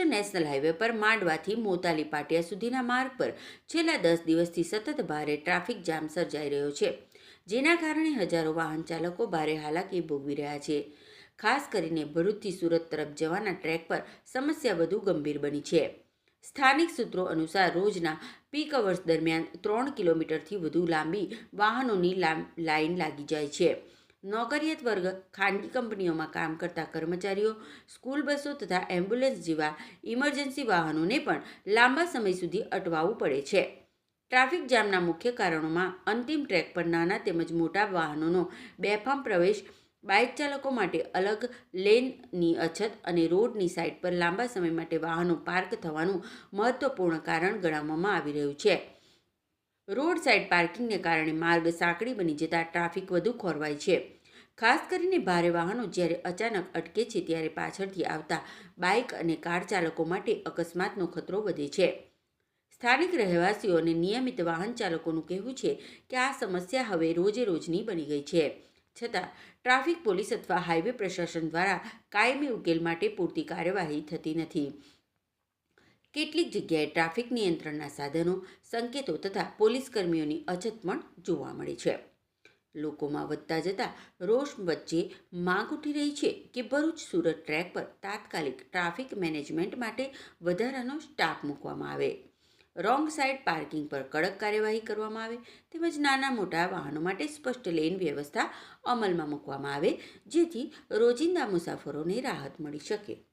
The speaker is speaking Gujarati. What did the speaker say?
નેશનલ હાઈવે પર માંડવાથી મોતાલી પાટિયા સુધીના માર્ગ પર છેલ્લા 10 દિવસથી સતત ભારે ટ્રાફિક જામ સર્જાઈ રહ્યો છે, જેના કારણે હજારો વાહન ચાલકો ભારે હાલાકી ભોગવી રહ્યા છે. ખાસ કરીને ભરૂચથી સુરત તરફ જવાના ટ્રેક પર સમસ્યા વધુ ગંભીર બની છે. સ્થાનિક સૂત્રો અનુસાર રોજના પીક અવર્સ દરમિયાન 3 કિલોમીટરથી વધુ લાંબી વાહનોની લાઈન લાગી જાય છે. નોકરિયાત વર્ગ, ખાનગી કંપનીઓમાં કામ કરતા કર્મચારીઓ, સ્કૂલ બસો તથા એમ્બ્યુલન્સ જેવા ઇમરજન્સી વાહનોને પણ લાંબા સમય સુધી અટવાવું પડે છે. ટ્રાફિક જામના મુખ્ય કારણોમાં અંતિમ ટ્રેક પર નાના તેમજ મોટા વાહનોનો બેફામ પ્રવેશ, બાઇક ચાલકો માટે અલગ લેનની અછત અને રોડની સાઇડ પર લાંબા સમય માટે વાહનો પાર્ક થવાનું મહત્વપૂર્ણ કારણ ગણાવવામાં આવી રહ્યું છે. રોડ સાઇડ પાર્કિંગને કારણે માર્ગ સાંકડી બની જતા ટ્રાફિક વધુ ખોરવાય છે. ખાસ કરીને ભારે વાહનો જ્યારે અચાનક અટકે છે ત્યારે પાછળથી આવતા બાઇક અને કાર ચાલકો માટે અકસ્માતનો ખતરો વધે છે. સ્થાનિક રહેવાસીઓ અને નિયમિત વાહન ચાલકોનું કહેવું છે કે આ સમસ્યા હવે રોજે રોજની બની ગઈ છે. છતાં ટ્રાફિક પોલીસ અથવા હાઈવે પ્રશાસન દ્વારા કાયમી ઉકેલ માટે પૂરતી કાર્યવાહી થતી નથી. કેટલીક જગ્યાએ ટ્રાફિક નિયંત્રણના સાધનો, સંકેતો તથા પોલીસ કર્મીઓની અછત પણ જોવા મળે છે. લોકોમાં વધતા જતા રોષ વચ્ચે માંગ ઉઠી રહી છે કે ભરૂચ-સુરત ટ્રેક પર તાત્કાલિક ટ્રાફિક મેનેજમેન્ટ માટે વધારાનો સ્ટાફ મૂકવામાં આવે, રોંગ સાઇડ પાર્કિંગ પર કડક કાર્યવાહી કરવામાં આવે તેમજ નાના મોટા વાહનો માટે સ્પષ્ટ લેન વ્યવસ્થા અમલમાં મૂકવામાં આવે, જેથી રોજિંદા મુસાફરોને રાહત મળી શકે.